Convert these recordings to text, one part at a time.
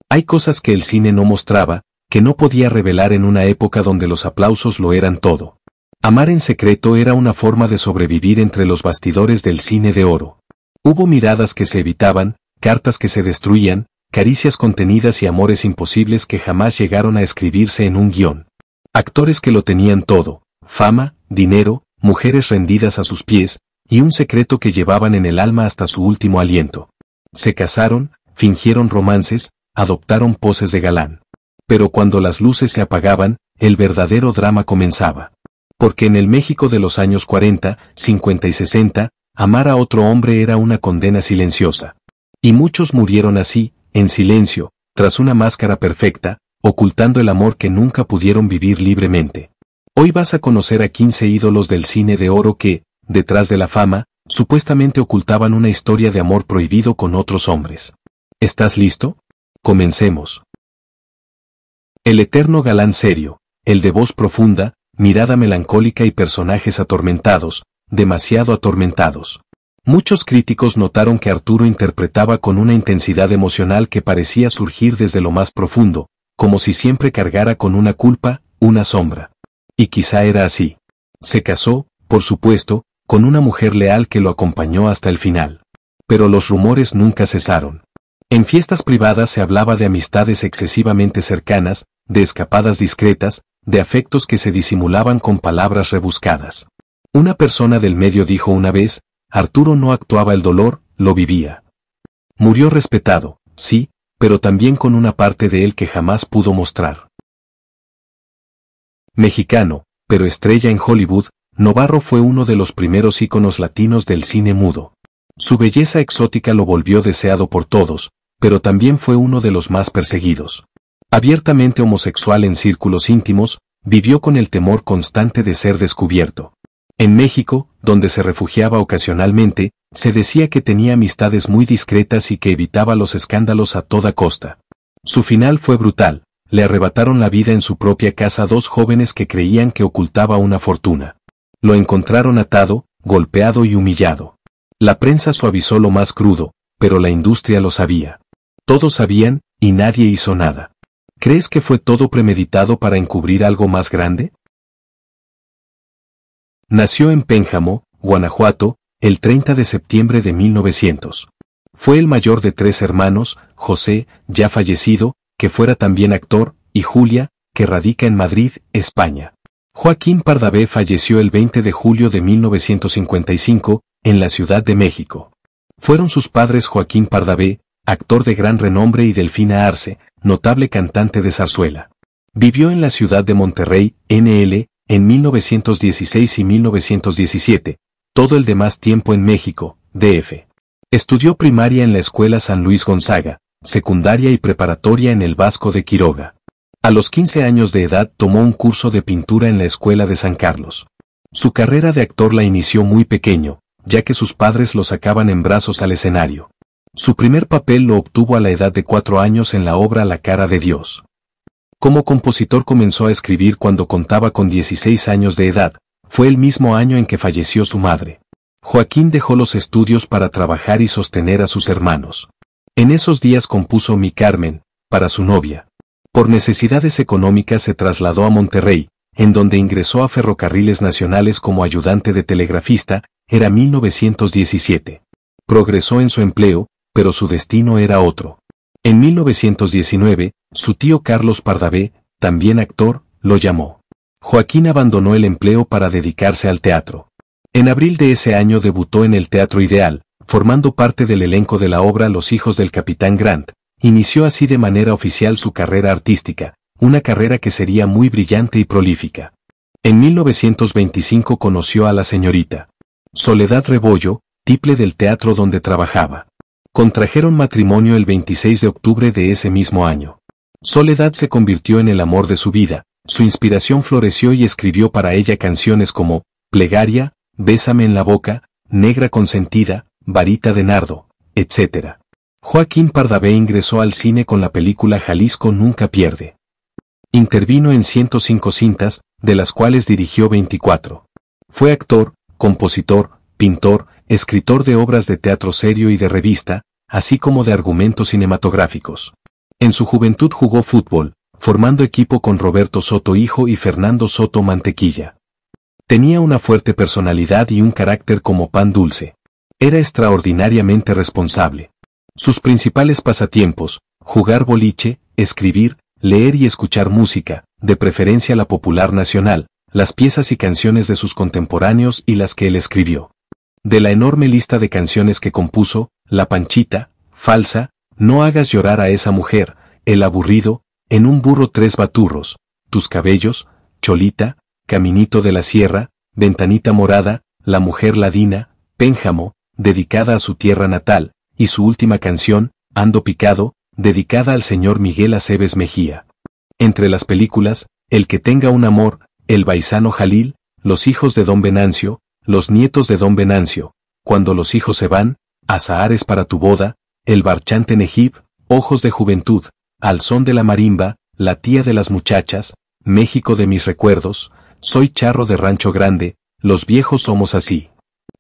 Hay cosas que el cine no mostraba, que no podía revelar en una época donde los aplausos lo eran todo. Amar en secreto era una forma de sobrevivir entre los bastidores del cine de oro. Hubo miradas que se evitaban, cartas que se destruían, caricias contenidas y amores imposibles que jamás llegaron a escribirse en un guión. Actores que lo tenían todo, fama, dinero, mujeres rendidas a sus pies, y un secreto que llevaban en el alma hasta su último aliento. Se casaron, fingieron romances, adoptaron poses de galán. Pero cuando las luces se apagaban, el verdadero drama comenzaba. Porque en el México de los años 40, 50 y 60, amar a otro hombre era una condena silenciosa. Y muchos murieron así, en silencio, tras una máscara perfecta, ocultando el amor que nunca pudieron vivir libremente. Hoy vas a conocer a 15 ídolos del cine de oro que, detrás de la fama, supuestamente ocultaban una historia de amor prohibido con otros hombres. ¿Estás listo? Comencemos. El eterno galán serio, el de voz profunda, mirada melancólica y personajes atormentados, demasiado atormentados. Muchos críticos notaron que Arturo interpretaba con una intensidad emocional que parecía surgir desde lo más profundo, como si siempre cargara con una culpa, una sombra. Y quizá era así. Se casó, por supuesto, con una mujer leal que lo acompañó hasta el final. Pero los rumores nunca cesaron. En fiestas privadas se hablaba de amistades excesivamente cercanas, de escapadas discretas, de afectos que se disimulaban con palabras rebuscadas. Una persona del medio dijo una vez, Arturo no actuaba el dolor, lo vivía. Murió respetado, sí, pero también con una parte de él que jamás pudo mostrar. Mexicano, pero estrella en Hollywood, Novarro fue uno de los primeros íconos latinos del cine mudo. Su belleza exótica lo volvió deseado por todos, pero también fue uno de los más perseguidos. Abiertamente homosexual en círculos íntimos, vivió con el temor constante de ser descubierto. En México, donde se refugiaba ocasionalmente, se decía que tenía amistades muy discretas y que evitaba los escándalos a toda costa. Su final fue brutal, le arrebataron la vida en su propia casa dos jóvenes que creían que ocultaba una fortuna. Lo encontraron atado, golpeado y humillado. La prensa suavizó lo más crudo, pero la industria lo sabía. Todos sabían, y nadie hizo nada. ¿Crees que fue todo premeditado para encubrir algo más grande? Nació en Pénjamo, Guanajuato, el 30 de septiembre de 1900. Fue el mayor de 3 hermanos, José, ya fallecido, que fuera también actor, y Julia, que radica en Madrid, España. Joaquín Pardavé falleció el 20 de julio de 1955, en la Ciudad de México. Fueron sus padres Joaquín Pardavé, actor de gran renombre, y Delfina Arce, notable cantante de zarzuela. Vivió en la ciudad de Monterrey, NL, en 1916 y 1917, todo el demás tiempo en México, DF. Estudió primaria en la Escuela San Luis Gonzaga, secundaria y preparatoria en el Vasco de Quiroga. A los 15 años de edad tomó un curso de pintura en la Escuela de San Carlos. Su carrera de actor la inició muy pequeño, ya que sus padres lo sacaban en brazos al escenario. Su primer papel lo obtuvo a la edad de 4 años en la obra La cara de Dios. Como compositor comenzó a escribir cuando contaba con 16 años de edad, fue el mismo año en que falleció su madre. Joaquín dejó los estudios para trabajar y sostener a sus hermanos. En esos días compuso Mi Carmen, para su novia. Por necesidades económicas se trasladó a Monterrey, en donde ingresó a Ferrocarriles Nacionales como ayudante de telegrafista, era 1917. Progresó en su empleo, pero su destino era otro. En 1919, su tío Carlos Pardavé, también actor, lo llamó. Joaquín abandonó el empleo para dedicarse al teatro. En abril de ese año debutó en el Teatro Ideal, formando parte del elenco de la obra Los hijos del Capitán Grant. Inició así de manera oficial su carrera artística, una carrera que sería muy brillante y prolífica. En 1925 conoció a la señorita Soledad Rebollo, tiple del teatro donde trabajaba. Contrajeron matrimonio el 26 de octubre de ese mismo año. Soledad se convirtió en el amor de su vida, su inspiración floreció y escribió para ella canciones como Plegaria, Bésame en la boca, Negra consentida, Varita de nardo, etc. Joaquín Pardavé ingresó al cine con la película Jalisco nunca pierde. Intervino en 105 cintas, de las cuales dirigió 24. Fue actor, compositor, pintor, escritor de obras de teatro serio y de revista, así como de argumentos cinematográficos. En su juventud jugó fútbol, formando equipo con Roberto Soto hijo y Fernando Soto Mantequilla. Tenía una fuerte personalidad y un carácter como pan dulce. Era extraordinariamente responsable. Sus principales pasatiempos: jugar boliche, escribir, leer y escuchar música, de preferencia la popular nacional, las piezas y canciones de sus contemporáneos y las que él escribió. De la enorme lista de canciones que compuso, La Panchita, Falsa, No hagas llorar a esa mujer, El aburrido, En un burro tres baturros, Tus cabellos, Cholita, Caminito de la Sierra, Ventanita morada, La mujer ladina, Pénjamo, dedicada a su tierra natal, y su última canción, Ando picado, dedicada al señor Miguel Aceves Mejía. Entre las películas, El que tenga un amor, El paisano Jalil, Los hijos de don Venancio, Los nietos de don Venancio, Cuando los hijos se van, Azahares para tu boda, El marchante Nejib, Ojos de juventud, Al son de la marimba, La tía de las muchachas, México de mis recuerdos, Soy charro de Rancho Grande, Los viejos somos así.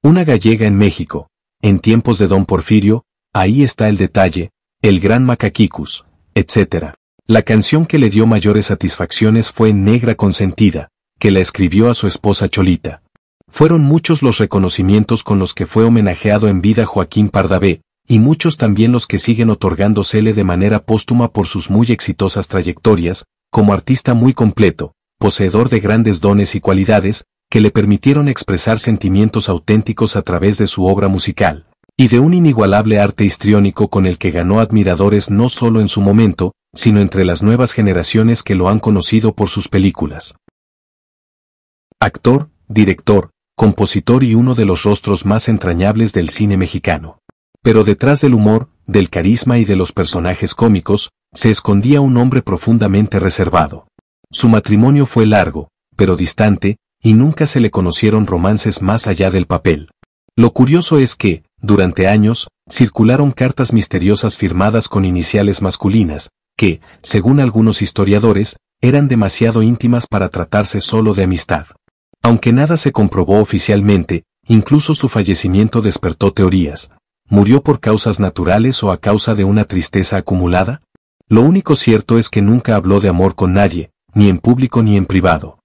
Una gallega en México, En tiempos de don Porfirio, Ahí está el detalle, El gran Macaquicus, etc. La canción que le dio mayores satisfacciones fue Negra consentida, que la escribió a su esposa Cholita. Fueron muchos los reconocimientos con los que fue homenajeado en vida Joaquín Pardavé, y muchos también los que siguen otorgándosele de manera póstuma por sus muy exitosas trayectorias, como artista muy completo, poseedor de grandes dones y cualidades, que le permitieron expresar sentimientos auténticos a través de su obra musical, y de un inigualable arte histriónico con el que ganó admiradores no solo en su momento, sino entre las nuevas generaciones que lo han conocido por sus películas. Actor, director, compositor y uno de los rostros más entrañables del cine mexicano. Pero detrás del humor, del carisma y de los personajes cómicos, se escondía un hombre profundamente reservado. Su matrimonio fue largo, pero distante, y nunca se le conocieron romances más allá del papel. Lo curioso es que, durante años, circularon cartas misteriosas firmadas con iniciales masculinas, que, según algunos historiadores, eran demasiado íntimas para tratarse solo de amistad. Aunque nada se comprobó oficialmente, incluso su fallecimiento despertó teorías. ¿Murió por causas naturales o a causa de una tristeza acumulada? Lo único cierto es que nunca habló de amor con nadie, ni en público ni en privado.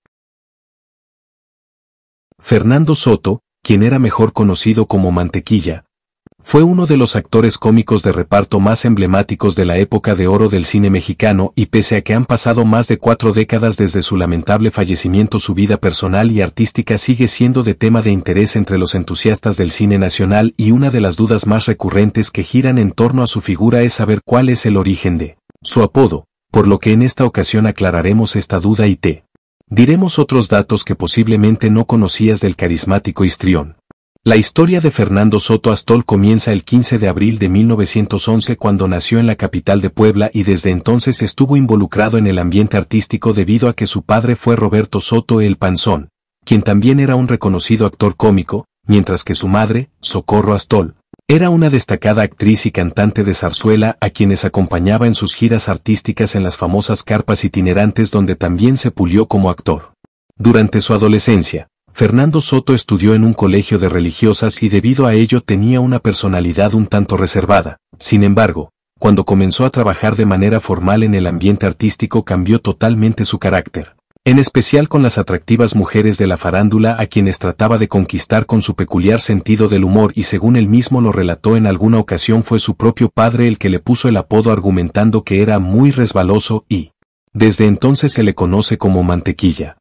Fernando Soto, quien era mejor conocido como Mantequilla, fue uno de los actores cómicos de reparto más emblemáticos de la época de oro del cine mexicano y pese a que han pasado más de 4 décadas desde su lamentable fallecimiento, su vida personal y artística sigue siendo de tema de interés entre los entusiastas del cine nacional y una de las dudas más recurrentes que giran en torno a su figura es saber cuál es el origen de su apodo, por lo que en esta ocasión aclararemos esta duda y te diremos otros datos que posiblemente no conocías del carismático histrión. La historia de Fernando Soto Astol comienza el 15 de abril de 1911 cuando nació en la capital de Puebla y desde entonces estuvo involucrado en el ambiente artístico debido a que su padre fue Roberto Soto el Panzón, quien también era un reconocido actor cómico, mientras que su madre, Socorro Astol, era una destacada actriz y cantante de zarzuela a quienes acompañaba en sus giras artísticas en las famosas carpas itinerantes donde también se pulió como actor. Durante su adolescencia, Fernando Soto estudió en un colegio de religiosas y debido a ello tenía una personalidad un tanto reservada. Sin embargo, cuando comenzó a trabajar de manera formal en el ambiente artístico cambió totalmente su carácter, en especial con las atractivas mujeres de la farándula a quienes trataba de conquistar con su peculiar sentido del humor y según él mismo lo relató en alguna ocasión fue su propio padre el que le puso el apodo argumentando que era muy resbaloso y, desde entonces se le conoce como Mantequilla.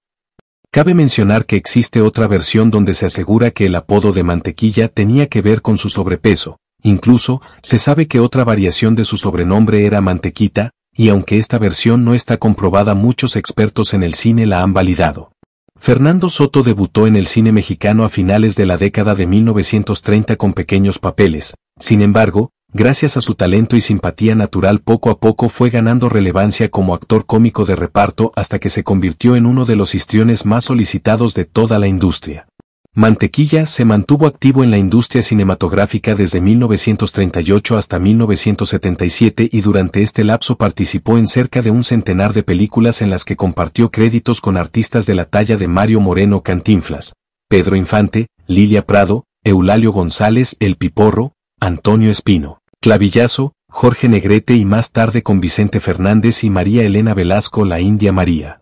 Cabe mencionar que existe otra versión donde se asegura que el apodo de Mantequilla tenía que ver con su sobrepeso, incluso, se sabe que otra variación de su sobrenombre era Mantequita, y aunque esta versión no está comprobada muchos expertos en el cine la han validado. Fernando Soto debutó en el cine mexicano a finales de la década de 1930 con pequeños papeles, sin embargo, gracias a su talento y simpatía natural poco a poco fue ganando relevancia como actor cómico de reparto hasta que se convirtió en uno de los histriones más solicitados de toda la industria. Mantequilla se mantuvo activo en la industria cinematográfica desde 1938 hasta 1977 y durante este lapso participó en cerca de un centenar de películas en las que compartió créditos con artistas de la talla de Mario Moreno Cantinflas, Pedro Infante, Lilia Prado, Eulalio González El Piporro, Antonio Espino, Clavillazo, Jorge Negrete y más tarde con Vicente Fernández y María Elena Velasco la India María.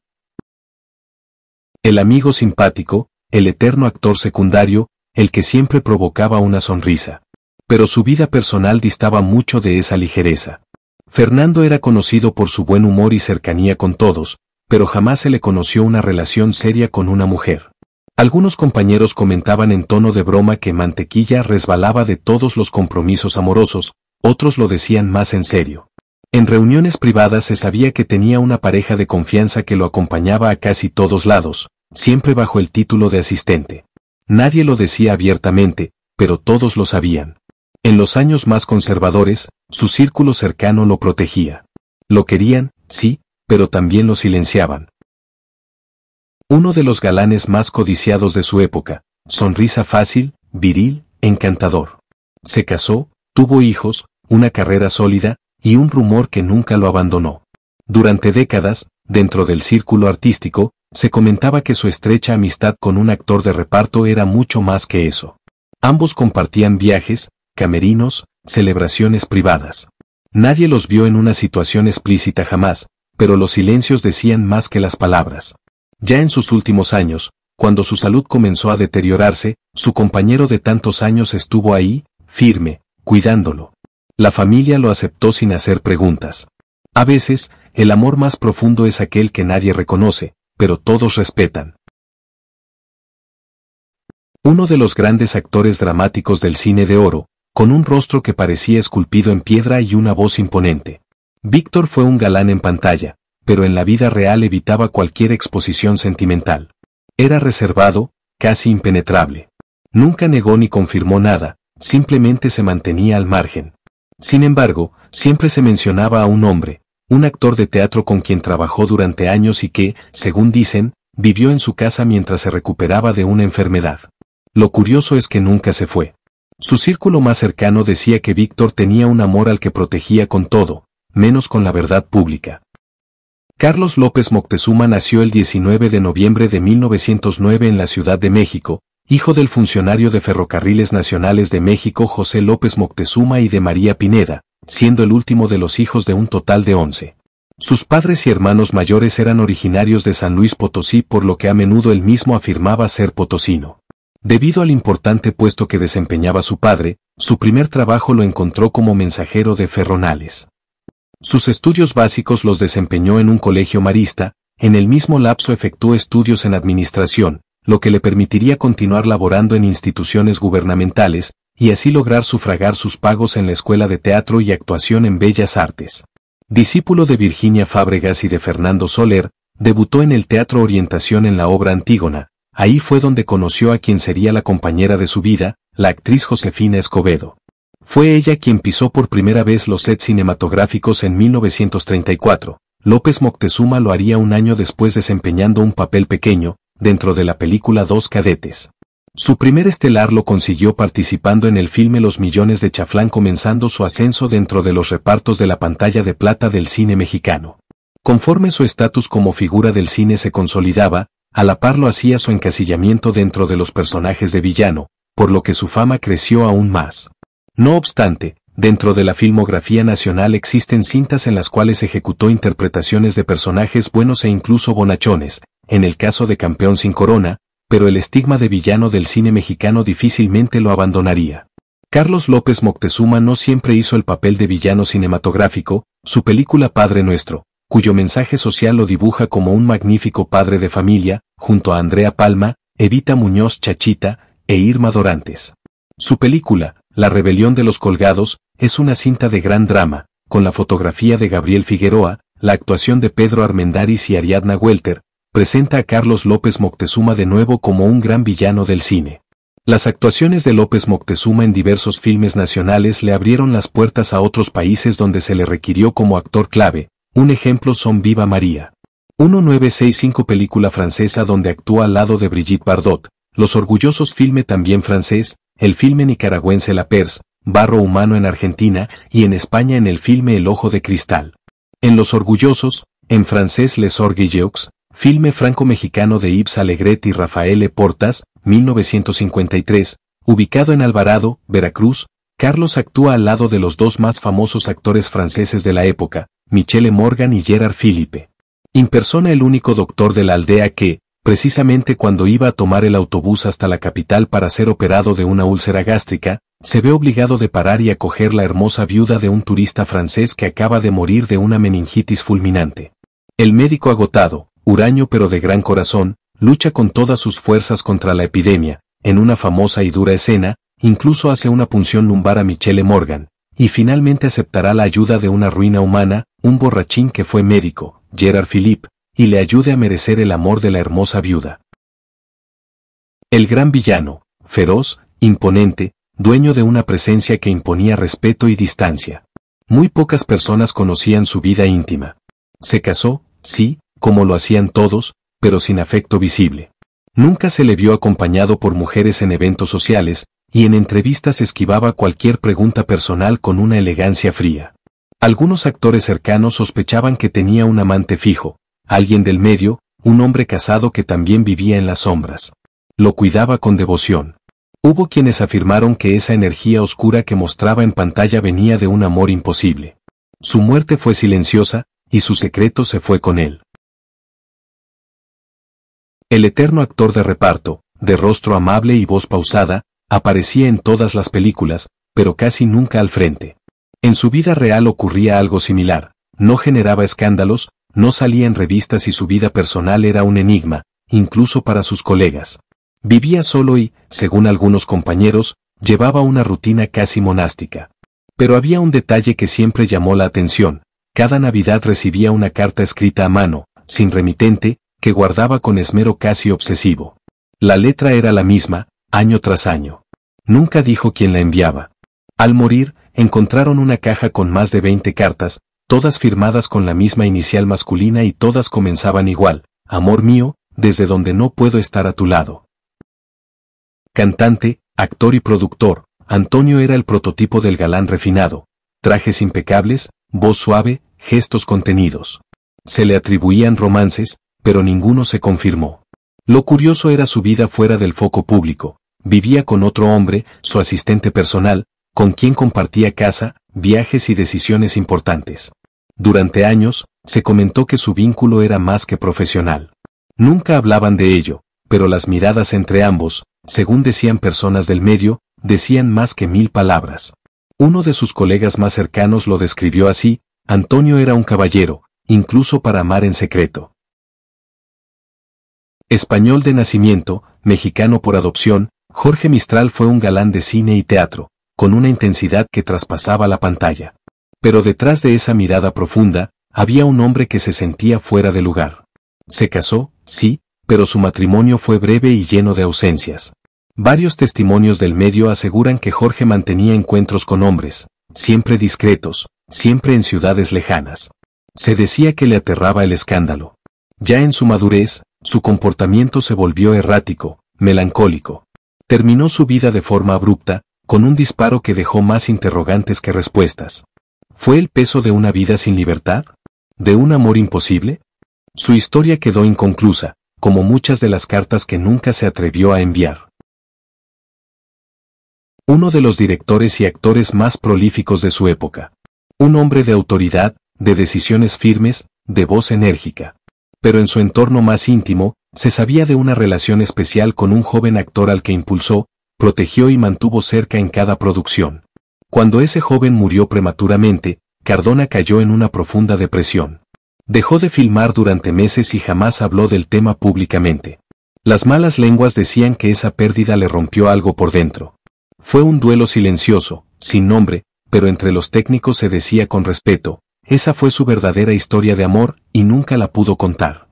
El amigo simpático, el eterno actor secundario, el que siempre provocaba una sonrisa. Pero su vida personal distaba mucho de esa ligereza. Fernando era conocido por su buen humor y cercanía con todos, pero jamás se le conoció una relación seria con una mujer. Algunos compañeros comentaban en tono de broma que Mantequilla resbalaba de todos los compromisos amorosos, otros lo decían más en serio. En reuniones privadas se sabía que tenía una pareja de confianza que lo acompañaba a casi todos lados, siempre bajo el título de asistente. Nadie lo decía abiertamente, pero todos lo sabían. En los años más conservadores, su círculo cercano lo protegía. Lo querían, sí, pero también lo silenciaban. Uno de los galanes más codiciados de su época, sonrisa fácil, viril, encantador. Se casó, tuvo hijos, una carrera sólida, y un rumor que nunca lo abandonó. Durante décadas, dentro del círculo artístico, se comentaba que su estrecha amistad con un actor de reparto era mucho más que eso. Ambos compartían viajes, camerinos, celebraciones privadas. Nadie los vio en una situación explícita jamás, pero los silencios decían más que las palabras. Ya en sus últimos años, cuando su salud comenzó a deteriorarse, su compañero de tantos años estuvo ahí, firme, cuidándolo. La familia lo aceptó sin hacer preguntas. A veces, el amor más profundo es aquel que nadie reconoce, pero todos respetan. Uno de los grandes actores dramáticos del cine de oro, con un rostro que parecía esculpido en piedra y una voz imponente. Víctor fue un galán en pantalla, pero en la vida real evitaba cualquier exposición sentimental. Era reservado, casi impenetrable. Nunca negó ni confirmó nada, simplemente se mantenía al margen. Sin embargo, siempre se mencionaba a un hombre, un actor de teatro con quien trabajó durante años y que, según dicen, vivió en su casa mientras se recuperaba de una enfermedad. Lo curioso es que nunca se fue. Su círculo más cercano decía que Víctor tenía un amor al que protegía con todo, menos con la verdad pública. Carlos López Moctezuma nació el 19 de noviembre de 1909 en la Ciudad de México, hijo del funcionario de Ferrocarriles Nacionales de México José López Moctezuma y de María Pineda, siendo el último de los hijos de un total de 11. Sus padres y hermanos mayores eran originarios de San Luis Potosí, por lo que a menudo él mismo afirmaba ser potosino. Debido al importante puesto que desempeñaba su padre, su primer trabajo lo encontró como mensajero de ferronales. Sus estudios básicos los desempeñó en un colegio marista, en el mismo lapso efectuó estudios en administración, lo que le permitiría continuar laborando en instituciones gubernamentales, y así lograr sufragar sus pagos en la Escuela de Teatro y Actuación en Bellas Artes. Discípulo de Virginia Fábregas y de Fernando Soler, debutó en el Teatro Orientación en la obra Antígona. Ahí fue donde conoció a quien sería la compañera de su vida, la actriz Josefina Escobedo. Fue ella quien pisó por primera vez los sets cinematográficos en 1934. López Moctezuma lo haría un año después desempeñando un papel pequeño, dentro de la película Dos cadetes. Su primer estelar lo consiguió participando en el filme Los Millones de Chaflán, comenzando su ascenso dentro de los repartos de la pantalla de plata del cine mexicano. Conforme su estatus como figura del cine se consolidaba, a la par lo hacía su encasillamiento dentro de los personajes de villano, por lo que su fama creció aún más. No obstante, dentro de la filmografía nacional existen cintas en las cuales ejecutó interpretaciones de personajes buenos e incluso bonachones, en el caso de Campeón sin corona, pero el estigma de villano del cine mexicano difícilmente lo abandonaría. Carlos López Moctezuma no siempre hizo el papel de villano cinematográfico. Su película Padre Nuestro, cuyo mensaje social lo dibuja como un magnífico padre de familia, junto a Andrea Palma, Evita Muñoz Chachita e Irma Dorantes. Su película, La Rebelión de los Colgados, es una cinta de gran drama, con la fotografía de Gabriel Figueroa, la actuación de Pedro Armendáriz y Ariadna Welter. Presenta a Carlos López Moctezuma de nuevo como un gran villano del cine. Las actuaciones de López Moctezuma en diversos filmes nacionales le abrieron las puertas a otros países donde se le requirió como actor clave. Un ejemplo son Viva María. 1965, película francesa donde actúa al lado de Brigitte Bardot, Los Orgullosos, filme también francés, el filme nicaragüense La Pers, Barro Humano en Argentina y en España en el filme El Ojo de Cristal. En Los Orgullosos, en francés Les Orgueilleux, filme franco-mexicano de Yves Alegret y Rafael E. Portas, 1953, ubicado en Alvarado, Veracruz, Carlos actúa al lado de los dos más famosos actores franceses de la época, Michele Morgan y Gerard Philippe. Impersona el único doctor de la aldea que, precisamente cuando iba a tomar el autobús hasta la capital para ser operado de una úlcera gástrica, se ve obligado de parar y acoger la hermosa viuda de un turista francés que acaba de morir de una meningitis fulminante. El médico agotado, huraño pero de gran corazón, lucha con todas sus fuerzas contra la epidemia. En una famosa y dura escena, incluso hace una punción lumbar a Michele Morgan, y finalmente aceptará la ayuda de una ruina humana, un borrachín que fue médico, Gerard Philippe, y le ayude a merecer el amor de la hermosa viuda. El gran villano, feroz, imponente, dueño de una presencia que imponía respeto y distancia. Muy pocas personas conocían su vida íntima. Se casó, sí, como lo hacían todos, pero sin afecto visible. Nunca se le vio acompañado por mujeres en eventos sociales, y en entrevistas esquivaba cualquier pregunta personal con una elegancia fría. Algunos actores cercanos sospechaban que tenía un amante fijo, alguien del medio, un hombre casado que también vivía en las sombras. Lo cuidaba con devoción. Hubo quienes afirmaron que esa energía oscura que mostraba en pantalla venía de un amor imposible. Su muerte fue silenciosa, y su secreto se fue con él. El eterno actor de reparto, de rostro amable y voz pausada, aparecía en todas las películas, pero casi nunca al frente. En su vida real ocurría algo similar, no generaba escándalos, no salía en revistas y su vida personal era un enigma, incluso para sus colegas. Vivía solo y, según algunos compañeros, llevaba una rutina casi monástica. Pero había un detalle que siempre llamó la atención: cada Navidad recibía una carta escrita a mano, sin remitente, que guardaba con esmero casi obsesivo. La letra era la misma, año tras año. Nunca dijo quién la enviaba. Al morir, encontraron una caja con más de 20 cartas, todas firmadas con la misma inicial masculina y todas comenzaban igual: amor mío, desde donde no puedo estar a tu lado. Cantante, actor y productor, Antonio era el prototipo del galán refinado: trajes impecables, voz suave, gestos contenidos. Se le atribuían romances, pero ninguno se confirmó. Lo curioso era su vida fuera del foco público. Vivía con otro hombre, su asistente personal, con quien compartía casa, viajes y decisiones importantes. Durante años, se comentó que su vínculo era más que profesional. Nunca hablaban de ello, pero las miradas entre ambos, según decían personas del medio, decían más que 1000 palabras. Uno de sus colegas más cercanos lo describió así: Antonio era un caballero, incluso para amar en secreto. Español de nacimiento, mexicano por adopción, Jorge Mistral fue un galán de cine y teatro, con una intensidad que traspasaba la pantalla. Pero detrás de esa mirada profunda, había un hombre que se sentía fuera de lugar. Se casó, sí, pero su matrimonio fue breve y lleno de ausencias. Varios testimonios del medio aseguran que Jorge mantenía encuentros con hombres, siempre discretos, siempre en ciudades lejanas. Se decía que le aterraba el escándalo. Ya en su madurez, su comportamiento se volvió errático, melancólico. Terminó su vida de forma abrupta, con un disparo que dejó más interrogantes que respuestas. ¿Fue el peso de una vida sin libertad? ¿De un amor imposible? Su historia quedó inconclusa, como muchas de las cartas que nunca se atrevió a enviar. Uno de los directores y actores más prolíficos de su época. Un hombre de autoridad, de decisiones firmes, de voz enérgica. Pero en su entorno más íntimo, se sabía de una relación especial con un joven actor al que impulsó, protegió y mantuvo cerca en cada producción. Cuando ese joven murió prematuramente, Cardona cayó en una profunda depresión. Dejó de filmar durante meses y jamás habló del tema públicamente. Las malas lenguas decían que esa pérdida le rompió algo por dentro. Fue un duelo silencioso, sin nombre, pero entre los técnicos se decía con respeto: esa fue su verdadera historia de amor, y nunca la pudo contar.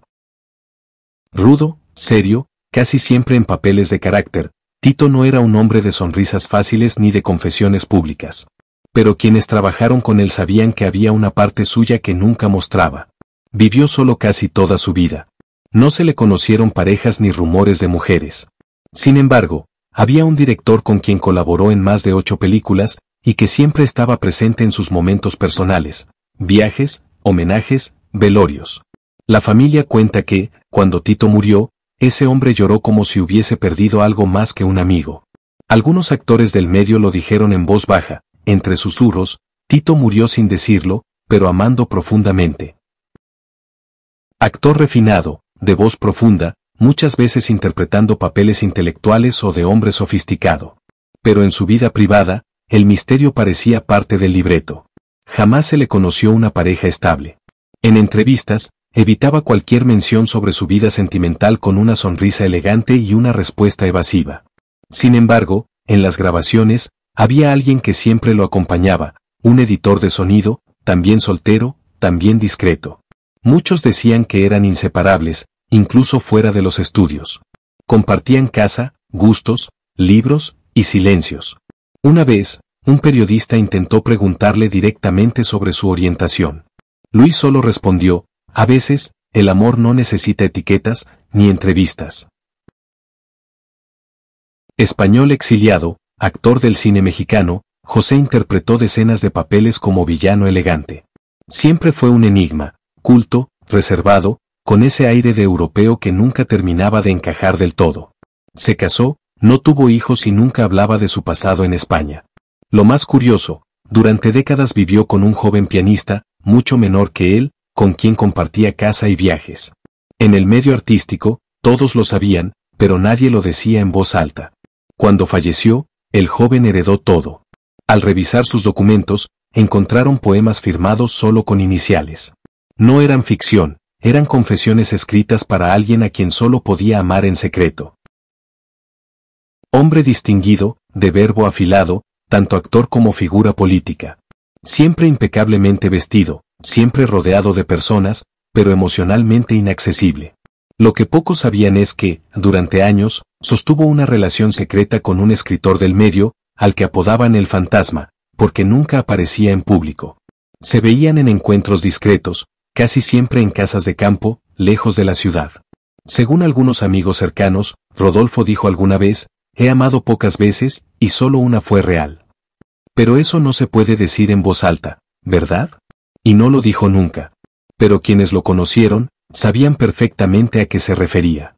Rudo, serio, casi siempre en papeles de carácter, Tito no era un hombre de sonrisas fáciles ni de confesiones públicas. Pero quienes trabajaron con él sabían que había una parte suya que nunca mostraba. Vivió solo casi toda su vida. No se le conocieron parejas ni rumores de mujeres. Sin embargo, había un director con quien colaboró en más de 8 películas, y que siempre estaba presente en sus momentos personales, viajes, homenajes, velorios. La familia cuenta que, cuando Tito murió, ese hombre lloró como si hubiese perdido algo más que un amigo. Algunos actores del medio lo dijeron en voz baja, entre susurros: Tito murió sin decirlo, pero amando profundamente. Actor refinado, de voz profunda, muchas veces interpretando papeles intelectuales o de hombre sofisticado. Pero en su vida privada, el misterio parecía parte del libreto. Jamás se le conoció una pareja estable. En entrevistas, evitaba cualquier mención sobre su vida sentimental con una sonrisa elegante y una respuesta evasiva. Sin embargo, en las grabaciones, había alguien que siempre lo acompañaba, un editor de sonido, también soltero, también discreto. Muchos decían que eran inseparables, incluso fuera de los estudios. Compartían casa, gustos, libros y silencios. Una vez, un periodista intentó preguntarle directamente sobre su orientación. Luis solo respondió: a veces, el amor no necesita etiquetas ni entrevistas. Español exiliado, actor del cine mexicano, José interpretó decenas de papeles como villano elegante. Siempre fue un enigma, culto, reservado, con ese aire de europeo que nunca terminaba de encajar del todo. Se casó, no tuvo hijos y nunca hablaba de su pasado en España. Lo más curioso, durante décadas vivió con un joven pianista, mucho menor que él, con quien compartía casa y viajes. En el medio artístico, todos lo sabían, pero nadie lo decía en voz alta. Cuando falleció, el joven heredó todo. Al revisar sus documentos, encontraron poemas firmados solo con iniciales. No eran ficción, eran confesiones escritas para alguien a quien solo podía amar en secreto. Hombre distinguido, de verbo afilado, tanto actor como figura política. Siempre impecablemente vestido, siempre rodeado de personas, pero emocionalmente inaccesible. Lo que pocos sabían es que, durante años, sostuvo una relación secreta con un escritor del medio, al que apodaban el fantasma, porque nunca aparecía en público. Se veían en encuentros discretos, casi siempre en casas de campo, lejos de la ciudad. Según algunos amigos cercanos, Rodolfo dijo alguna vez: he amado pocas veces, y solo una fue real. Pero eso no se puede decir en voz alta, ¿verdad? Y no lo dijo nunca. Pero quienes lo conocieron, sabían perfectamente a qué se refería.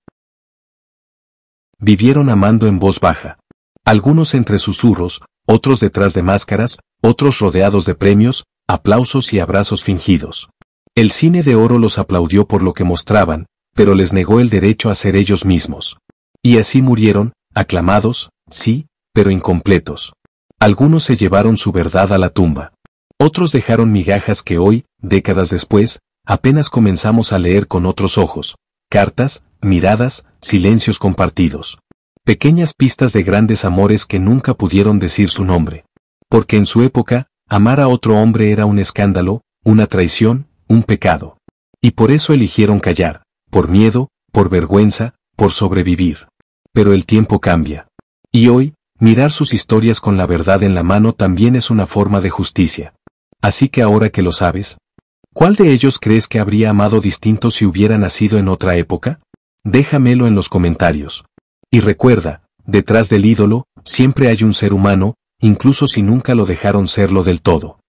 Vivieron amando en voz baja. Algunos entre susurros, otros detrás de máscaras, otros rodeados de premios, aplausos y abrazos fingidos. El cine de oro los aplaudió por lo que mostraban, pero les negó el derecho a ser ellos mismos. Y así murieron, aclamados, sí, pero incompletos. Algunos se llevaron su verdad a la tumba. Otros dejaron migajas que hoy, décadas después, apenas comenzamos a leer con otros ojos. Cartas, miradas, silencios compartidos. Pequeñas pistas de grandes amores que nunca pudieron decir su nombre. Porque en su época, amar a otro hombre era un escándalo, una traición, un pecado. Y por eso eligieron callar, por miedo, por vergüenza, por sobrevivir. Pero el tiempo cambia. Y hoy, mirar sus historias con la verdad en la mano también es una forma de justicia. Así que ahora que lo sabes, ¿cuál de ellos crees que habría amado distinto si hubiera nacido en otra época? Déjamelo en los comentarios. Y recuerda, detrás del ídolo, siempre hay un ser humano, incluso si nunca lo dejaron serlo del todo.